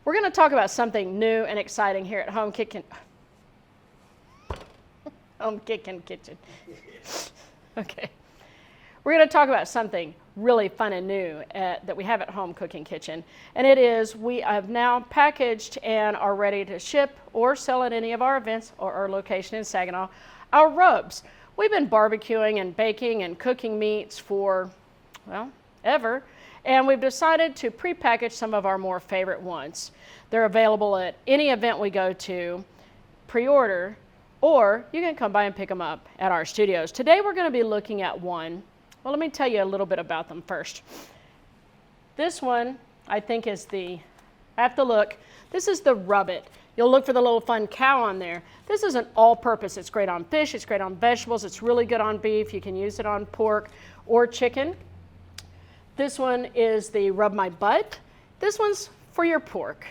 We're going to talk about something new and exciting here at Home Kitchen. Home Kitchen Kitchen. Okay. We're going to talk about something really fun and new that we have at Home Cooking Kitchen. And it is, we have now packaged and are ready to ship or sell at any of our events or our location in Saginaw, our rubs. We've been barbecuing and baking and cooking meats for, well, ever. And we've decided to pre-package some of our more favorite ones. They're available at any event we go to, pre-order, or you can come by and pick them up at our studios. Today we're going to be looking at one. Well, let me tell you a little bit about them first. This one, I think, is I have to look. This is the Rub It. You'll look for the little fun cow on there. This is an all-purpose. It's great on fish. It's great on vegetables. It's really good on beef. You can use it on pork or chicken. This one is the Rub My Butt. This one's for your pork.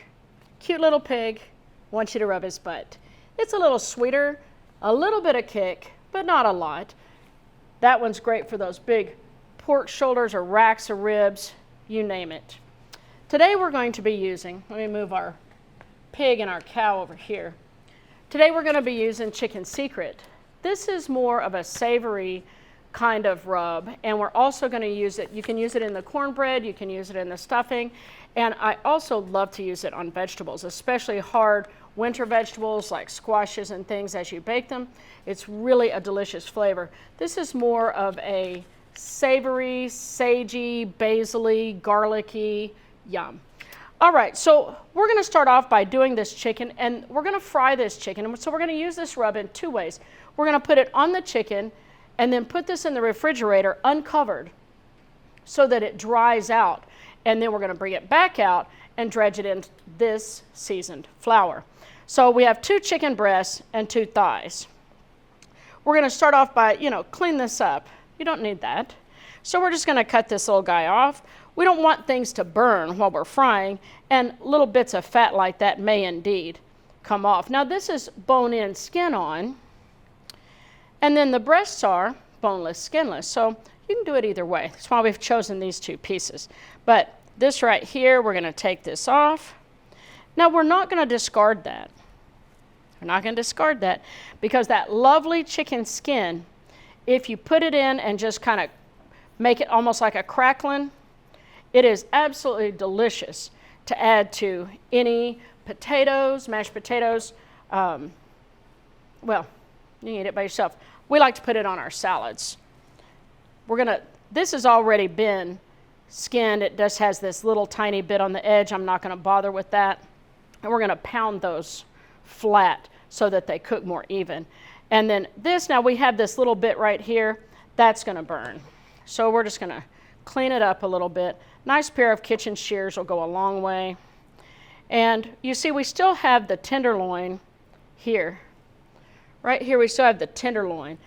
Cute little pig wants you to rub his butt. It's a little sweeter, a little bit of kick, but not a lot. That one's great for those big pork shoulders or racks of ribs, you name it. Today we're going to be using, let me move our pig and our cow over here. Today we're going to be using Chicken Secret. This is more of a savory kind of rub, and we're also going to use it, you can use it in the cornbread, you can use it in the stuffing, and I also love to use it on vegetables, especially hard winter vegetables like squashes and things as you bake them. It's really a delicious flavor. This is more of a savory, sagey, basil-y, garlicky, yum. All right, so we're going to start off by doing this chicken, and we're going to fry this chicken. And so we're going to use this rub in two ways. We're going to put it on the chicken and then put this in the refrigerator uncovered so that it dries out. And then we're going to bring it back out and dredge it in this seasoned flour. So we have 2 chicken breasts and 2 thighs. We're going to start off by, clean this up. You don't need that. So we're just going to cut this little guy off. We don't want things to burn while we're frying, and little bits of fat like that may indeed come off. Now this is bone-in, skin-on. And then the breasts are boneless, skinless. So you can do it either way. That's why we've chosen these 2 pieces. But this right here, we're going to take this off. Now we're not going to discard that. We're not going to discard that because that lovely chicken skin, if you put it in and just kind of make it almost like a crackling, it is absolutely delicious to add to any potatoes, mashed potatoes. Well, you can eat it by yourself. We like to put it on our salads. This has already been skinned. It just has this little tiny bit on the edge. I'm not going to bother with that. And we're going to pound those flat so that they cook more even. And then this, now we have this little bit right here, that's going to burn. So we're just going to clean it up a little bit. Nice pair of kitchen shears will go a long way. And you see we still have the tenderloin here. Right here we still have the tenderloin.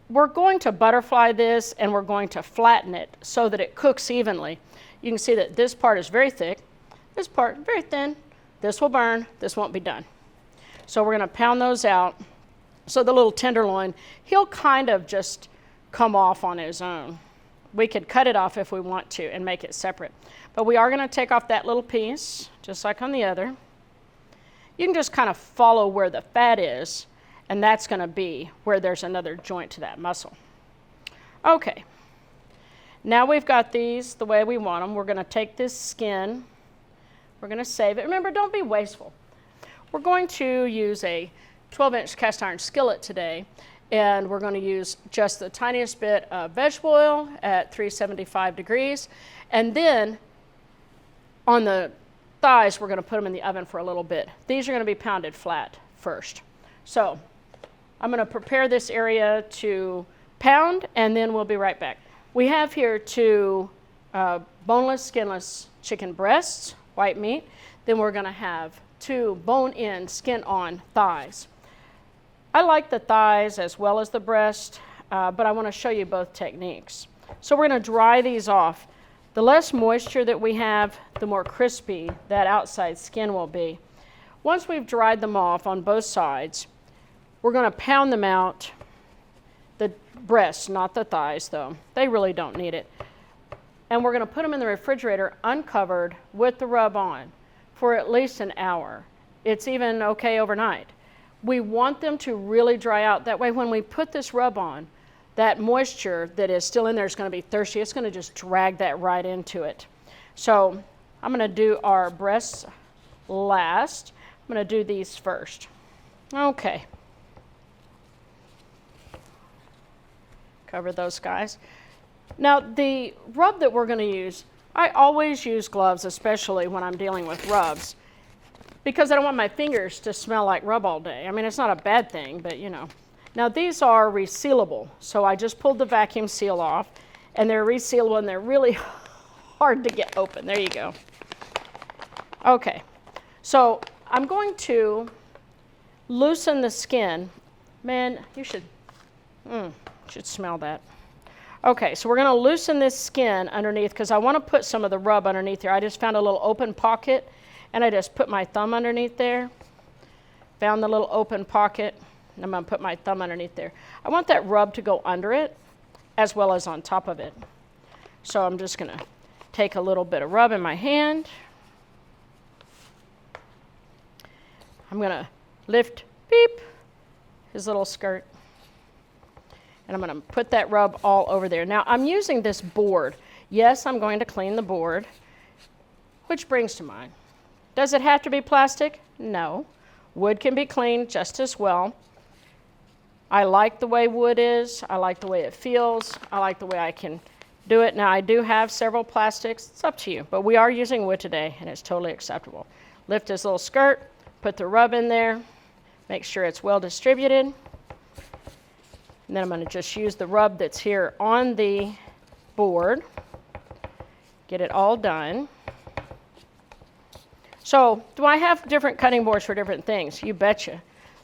We're going to butterfly this and we're going to flatten it so that it cooks evenly. You can see that this part is very thick, this part very thin. This will burn, this won't be done. So we're going to pound those out. So the little tenderloin, he'll kind of just come off on his own. We could cut it off if we want to and make it separate. But we are going to take off that little piece, just like on the other. You can just kind of follow where the fat is, and that's going to be where there's another joint to that muscle. Okay. Now we've got these the way we want them. We're going to take this skin. We're going to save it. Remember, don't be wasteful. We're going to use a 12-inch cast iron skillet today, and we're going to use just the tiniest bit of vegetable oil at 375 degrees. And then on the thighs, we're going to put them in the oven for a little bit. These are going to be pounded flat first. So I'm going to prepare this area to pound, and then we'll be right back. We have here 2 boneless, skinless chicken breasts, white meat. Then we're going to have 2 bone-in, skin-on thighs. I like the thighs as well as the breast, but I want to show you both techniques. So we're going to dry these off. The less moisture that we have, the more crispy that outside skin will be. Once we've dried them off on both sides, we're going to pound them out. The breasts, not the thighs though. They really don't need it. And we're going to put them in the refrigerator uncovered with the rub on for at least an hour. It's even okay overnight. We want them to really dry out. That way when we put this rub on, that moisture that is still in there is going to be thirsty. It's going to just drag that right into it. So I'm going to do our breasts last. I'm going to do these first. Okay. Cover those guys. Now the rub that we're going to use, I always use gloves, especially when I'm dealing with rubs, because I don't want my fingers to smell like rub all day. I mean, it's not a bad thing, but you know. Now these are resealable, so I just pulled the vacuum seal off, and they're resealable and they're really hard to get open. There you go. Okay, so I'm going to loosen the skin. Man, you should smell that. Okay, so we're going to loosen this skin underneath because I want to put some of the rub underneath here. I just found a little open pocket, and I just put my thumb underneath there. Found the little open pocket, and I'm going to put my thumb underneath there. I want that rub to go under it as well as on top of it. So I'm just going to take a little bit of rub in my hand. I'm going to lift, beep, his little skirt. And I'm going to put that rub all over there. Now I'm using this board. Yes, I'm going to clean the board, which brings to mind, does it have to be plastic? No. Wood can be cleaned just as well. I like the way wood is. I like the way it feels. I like the way I can do it. Now I do have several plastics. It's up to you, but we are using wood today and it's totally acceptable. Lift this little skirt, put the rub in there, make sure it's well distributed. And then I'm going to just use the rub that's here on the board. Get it all done. So, do I have different cutting boards for different things? You betcha.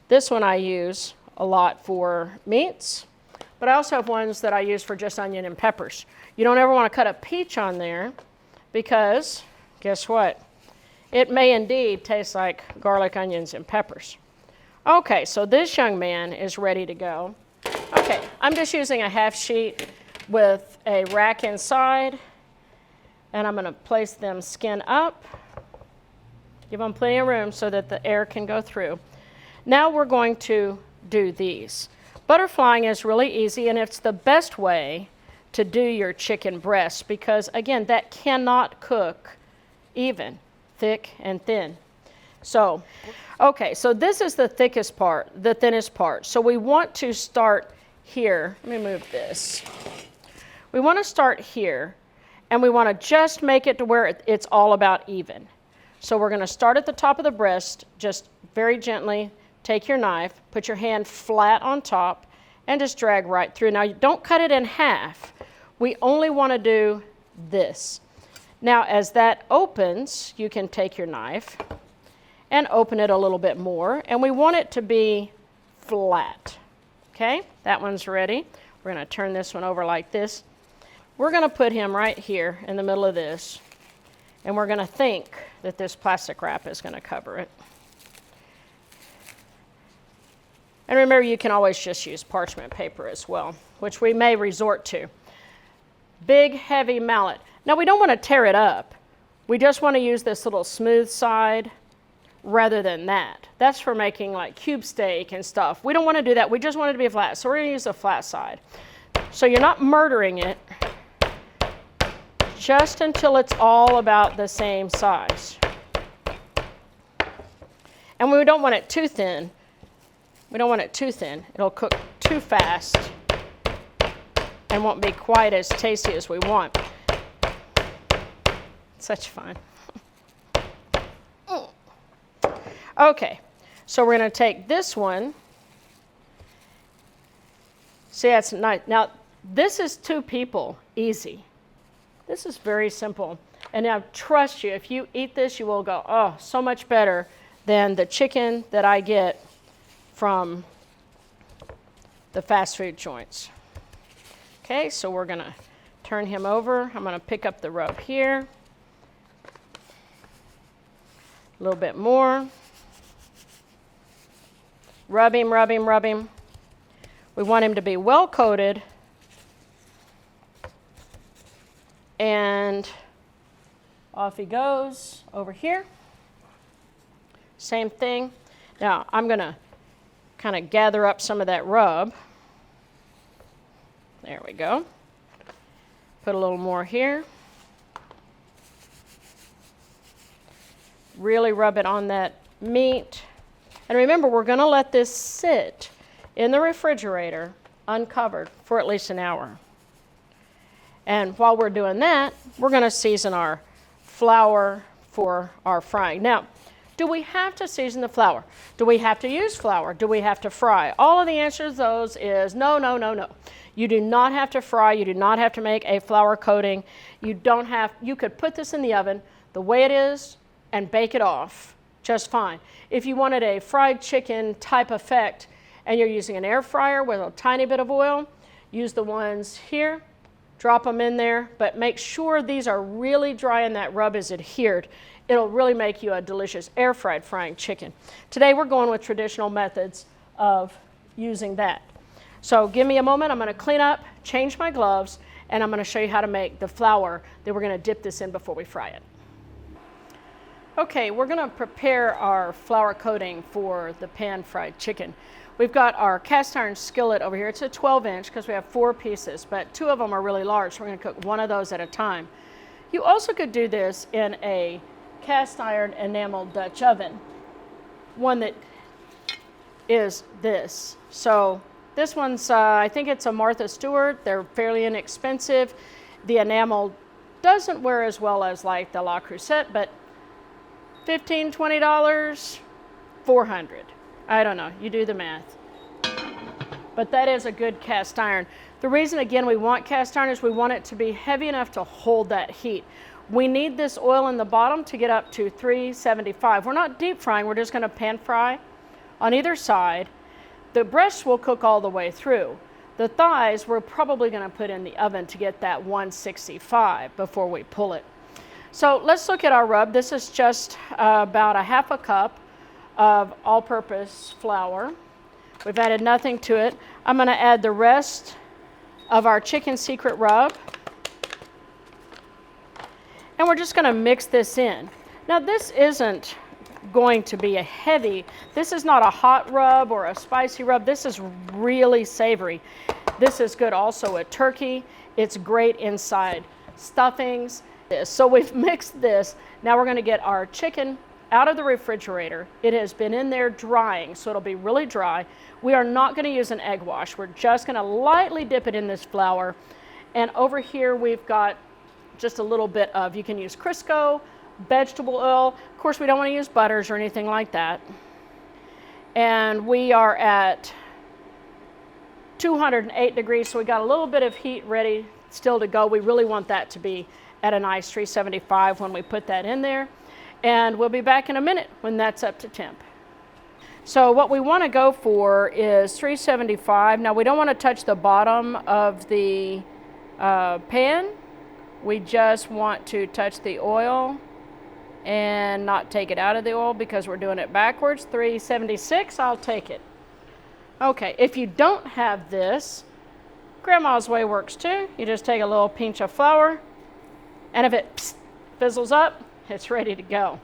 This one I use a lot for meats, but I also have ones that I use for just onion and peppers. You don't ever want to cut a peach on there because, guess what? It may indeed taste like garlic, onions, and peppers. Okay, so this young man is ready to go. Okay, I'm just using a half sheet with a rack inside, and I'm going to place them skin up. Give them plenty of room so that the air can go through. Now we're going to do these. Butterflying is really easy, and it's the best way to do your chicken breast because, again, that cannot cook even, thick and thin. So, okay, so this is the thickest part, the thinnest part. So we want to start here. Let me move this. We want to start here, and we want to just make it to where it's all about even. So we're going to start at the top of the breast, just very gently take your knife, put your hand flat on top, and just drag right through. Now, don't cut it in half. We only want to do this. Now, as that opens, you can take your knife and open it a little bit more, and we want it to be flat. Okay, that one's ready. We're going to turn this one over like this. We're going to put him right here in the middle of this, and we're going to think that this plastic wrap is going to cover it. And remember, you can always just use parchment paper as well, which we may resort to. Big, heavy mallet. Now, we don't want to tear it up. We just want to use this little smooth side rather than that. That's for making like cube steak and stuff. We don't want to do that. We just want it to be flat. So we're going to use the flat side. So you're not murdering it just until it's all about the same size. And we don't want it too thin. We don't want it too thin. It'll cook too fast and won't be quite as tasty as we want. Such fun. Okay, so we're going to take this one. See, that's nice. Now, this is 2 people, easy. This is very simple. And now, trust you, if you eat this, you will go, oh, so much better than the chicken that I get from the fast food joints. Okay, so we're going to turn him over. I'm going to pick up the rub here. A little bit more. Rub him, rub him, rub him. We want him to be well coated. And off he goes over here. same thing. Now I'm going to kind of gather up some of that rub. There we go. Put a little more here. Really rub it on that meat. And remember, we're going to let this sit in the refrigerator uncovered for at least an hour. And while we're doing that, we're going to season our flour for our frying. Now, do we have to season the flour? Do we have to use flour? Do we have to fry? All of the answers to those is no, no, no, no. You do not have to fry. You do not have to make a flour coating. You could put this in the oven the way it is and bake it off just fine. If you wanted a fried chicken type effect and you're using an air fryer with a tiny bit of oil, use the ones here, drop them in there, but make sure these are really dry and that rub is adhered. It'll really make you a delicious air fried frying chicken. Today we're going with traditional methods of using that. So give me a moment, I'm going to clean up, change my gloves, and I'm going to show you how to make the flour that we're going to dip this in before we fry it. Okay, we're going to prepare our flour coating for the pan fried chicken. We've got our cast iron skillet over here. It's a 12-inch because we have 4 pieces, but 2 of them are really large, so we're going to cook 1 of those at a time. You also could do this in a cast iron enamel Dutch oven, one that is this. So this one's, I think it's a Martha Stewart. They're fairly inexpensive. The enamel doesn't wear as well as like the La Crusette, but $15, $20, $400. I don't know, you do the math. But that is a good cast iron. The reason, again, we want cast iron is we want it to be heavy enough to hold that heat. We need this oil in the bottom to get up to 375. We're not deep frying, we're just going to pan fry on either side. The breasts will cook all the way through. The thighs we're probably going to put in the oven to get that 165 before we pull it. So let's look at our rub. This is just about a half a cup of all-purpose flour. We've added nothing to it. I'm going to add the rest of our chicken secret rub. And we're just going to mix this in. Now this isn't going to be a heavy, this is not a hot rub or a spicy rub. This is really savory. This is good also with turkey. It's great inside stuffings. So we've mixed this. Now we're going to get our chicken out of the refrigerator. It has been in there drying, so it'll be really dry. We are not going to use an egg wash. We're just going to lightly dip it in this flour. And over here we've got just a little bit of, you can use Crisco, vegetable oil. Of course, we don't want to use butters or anything like that. And we are at 208 degrees, so we got a little bit of heat ready still to go. We really want that to be at a nice 375 when we put that in there. And we'll be back in a minute when that's up to temp. So what we want to go for is 375. Now we don't want to touch the bottom of the pan. We just want to touch the oil and not take it out of the oil because we're doing it backwards. 376, I'll take it. Okay, if you don't have this, Grandma's way works too. You just take a little pinch of flour, and if it fizzles up, it's ready to go.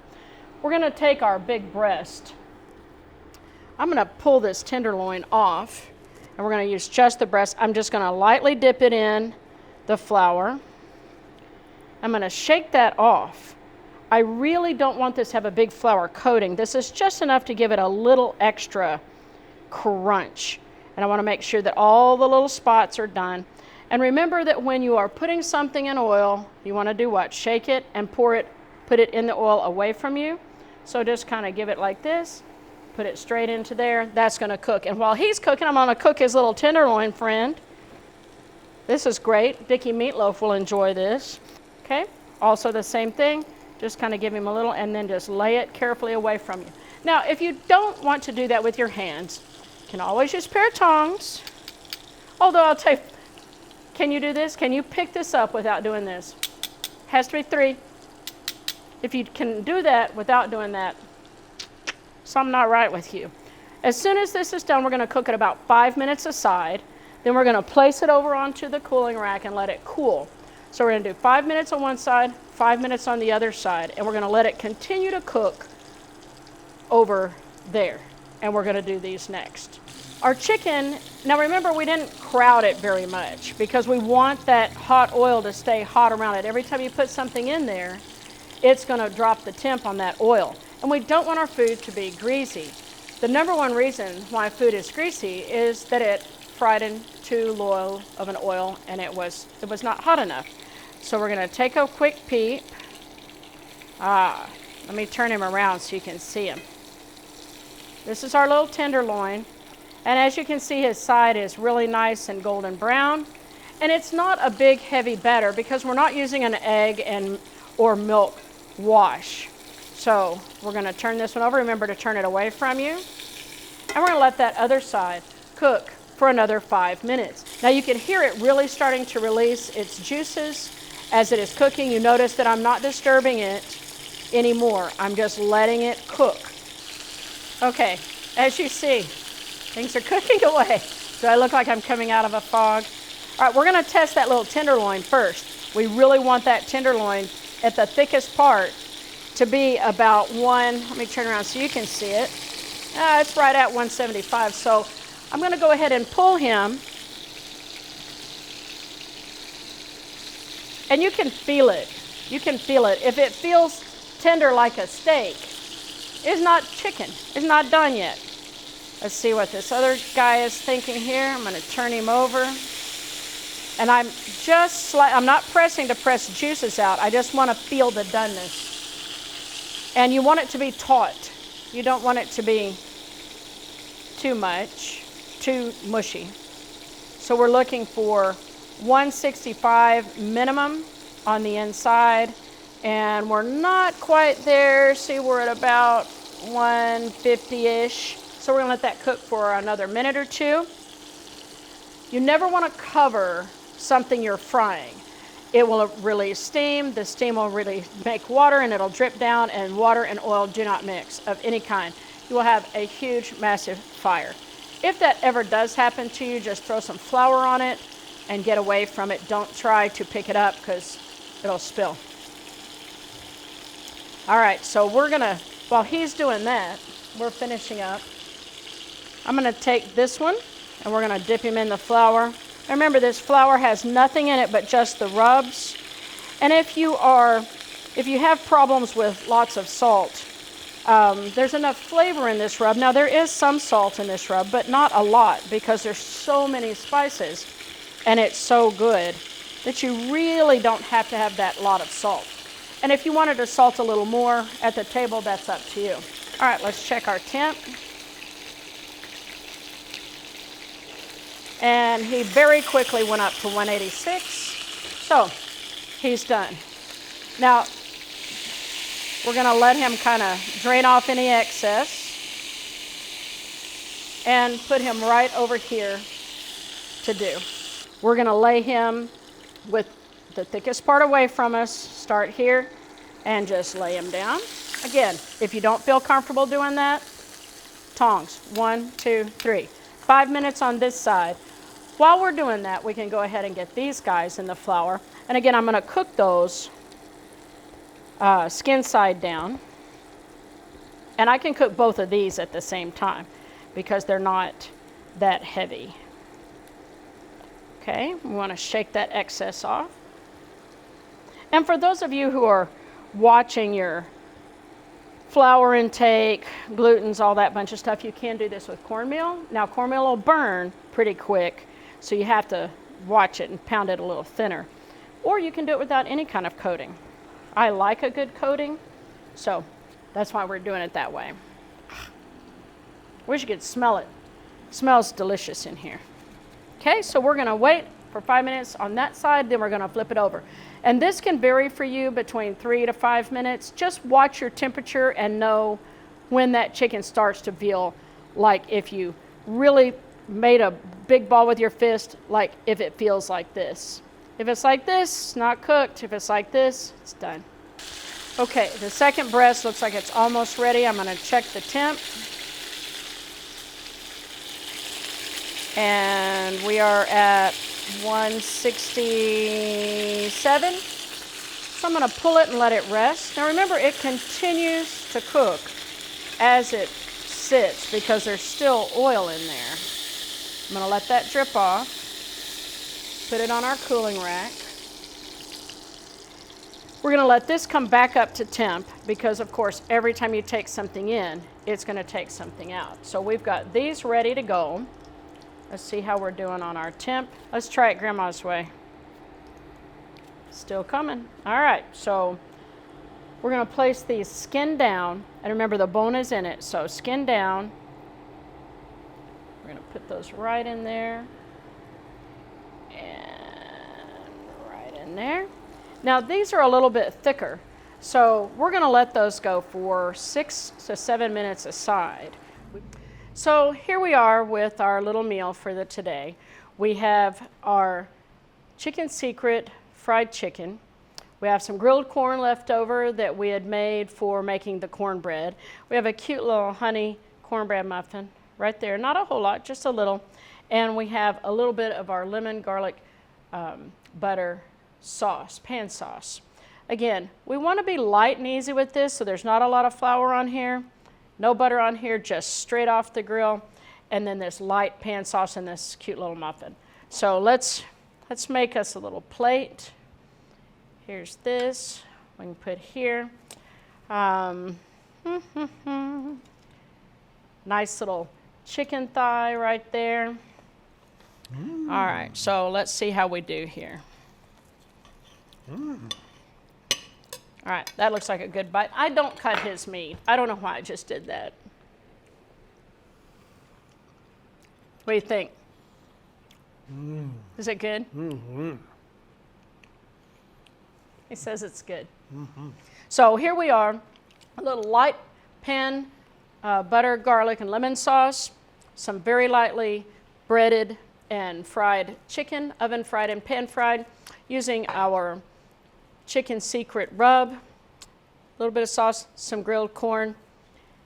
We're going to take our big breast. I'm going to pull this tenderloin off, and we're going to use just the breast. I'm just going to lightly dip it in the flour. I'm going to shake that off. I really don't want this to have a big flour coating. This is just enough to give it a little extra crunch. And I want to make sure that all the little spots are done. And remember that when you are putting something in oil, you want to do what? Shake it and put it in the oil away from you. So just kind of give it like this, put it straight into there. That's going to cook. And while he's cooking, I'm going to cook his little tenderloin friend. This is great. Dickie Meatloaf will enjoy this. Okay, also the same thing. Just kind of give him a little and then just lay it carefully away from you. Now, if you don't want to do that with your hands, you can always use a pair of tongs. Although I'll tell you, can you do this? Can you pick this up without doing this? Has to be 3. If you can do that without doing that, something not right with you. As soon as this is done, we're going to cook it about 5 minutes aside. Then we're going to place it over onto the cooling rack and let it cool. So we're going to do 5 minutes on one side, 5 minutes on the other side, and we're going to let it continue to cook over there. And we're going to do these next. Our chicken, now remember we didn't crowd it very much because we want that hot oil to stay hot around it. Every time you put something in there, it's going to drop the temp on that oil. And we don't want our food to be greasy. The number one reason why food is greasy is that it fried in too low of an oil and it was not hot enough. So we're going to take a quick peep. Let me turn him around so you can see him. This is our little tenderloin. And as you can see, his side is really nice and golden brown. And it's not a big, heavy batter because we're not using an egg or milk wash. So we're going to turn this one over. Remember to turn it away from you. And we're going to let that other side cook for another 5 minutes. Now you can hear it really starting to release its juices as it is cooking. You notice that I'm not disturbing it anymore. I'm just letting it cook. Okay, as you see, things are cooking away. Do I look like I'm coming out of a fog? All right, we're going to test that little tenderloin first. We really want that tenderloin at the thickest part to be about let me turn around so you can see it. It's right at 175, so I'm going to go ahead and pull him. And you can feel it. You can feel it. If it feels tender like a steak, it's not chicken. It's not done yet. Let's see what this other guy is thinking here. I'm going to turn him over. And I'm not pressing to press juices out. I just want to feel the doneness. And you want it to be taut. You don't want it to be too mushy. So we're looking for 165 minimum on the inside. And we're not quite there. See, we're at about 150-ish. So we're going to let that cook for another minute or two. You never want to cover something you're frying. It will release steam. The steam will really make water and it'll drip down, and water and oil do not mix of any kind. You will have a huge, massive fire. If that ever does happen to you, just throw some flour on it and get away from it. Don't try to pick it up because it'll spill. All right, so while he's doing that, we're finishing up. I'm going to take this one and we're going to dip him in the flour. Remember, this flour has nothing in it but just the rubs. And if you have problems with lots of salt, there's enough flavor in this rub. Now, there is some salt in this rub, but not a lot because there's so many spices and it's so good that you really don't have to have that lot of salt. And if you wanted to salt a little more at the table, that's up to you. All right, let's check our temp. And he very quickly went up to 186. So he's done. Now, we're going to let him kind of drain off any excess and put him right over here to do. We're going to lay him with the thickest part away from us. Start here and just lay him down. Again, if you don't feel comfortable doing that, tongs. 1, 2, 3. 5 minutes on this side. While we're doing that, we can go ahead and get these guys in the flour. And again, I'm going to cook those skin side down. And I can cook both of these at the same time because they're not that heavy. Okay, we want to shake that excess off. And for those of you who are watching your flour intake, glutens, all that bunch of stuff, you can do this with cornmeal. Now, cornmeal will burn pretty quick, so you have to watch it and pound it a little thinner. Or you can do it without any kind of coating. I like a good coating, so that's why we're doing it that way. Wish you could smell it. It smells delicious in here. Okay, so we're going to wait for 5 minutes on that side, then we're going to flip it over. And this can vary for you between 3 to 5 minutes. Just watch your temperature and know when that chicken starts to feel like if you really made a big ball with your fist, like if it feels like this. If it's like this, not cooked. If it's like this, it's done. Okay, the second breast looks like it's almost ready. I'm going to check the temp. And we are at 167. So I'm going to pull it and let it rest. Now remember, it continues to cook as it sits because there's still oil in there. I'm going to let that drip off. Put it on our cooling rack. We're going to let this come back up to temp because, of course, every time you take something in, it's going to take something out. So we've got these ready to go. Let's see how we're doing on our temp. Let's try it Grandma's way. Still coming. All right, so we're going to place these skin down. And remember, the bone is in it, so skin down. We're going to put those right in there. And right in there. Now, these are a little bit thicker, so we're going to let those go for 6 to 7 minutes aside. So here we are with our little meal for today. We have our Chicken Secret fried chicken. We have some grilled corn left over that we had made for making the cornbread. We have a cute little honey cornbread muffin right there. Not a whole lot, just a little. And we have a little bit of our lemon garlic butter sauce, pan sauce. Again, we want to be light and easy with this, so there's not a lot of flour on here, no butter on here, just straight off the grill, and then this light pan sauce and this cute little muffin. So let's make us a little plate. Here's this, we can put here. Nice little chicken thigh right there. All right, so let's see how we do here. All right, that looks like a good bite. I don't cut his meat. I don't know why I just did that. What do you think? Is it good? He says it's good. So here we are, a little light pan butter, garlic, and lemon sauce, some very lightly breaded and fried chicken, oven fried and pan fried, using our Chicken Secret rub, a little bit of sauce, some grilled corn,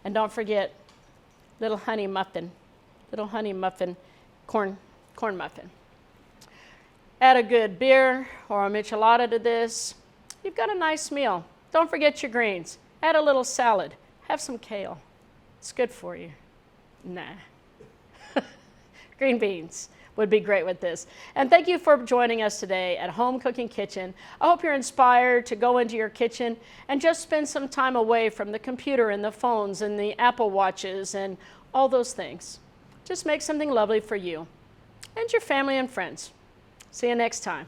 and don't forget little honey muffin corn muffin. Add a good beer or a michelada to this. You've got a nice meal. Don't forget your greens. Add a little salad. Have some kale. It's good for you. Nah. Green beans would be great with this. And thank you for joining us today at Home Cooking Kitchen. I hope you're inspired to go into your kitchen and just spend some time away from the computer and the phones and the Apple Watches and all those things. Just make something lovely for you and your family and friends. See you next time.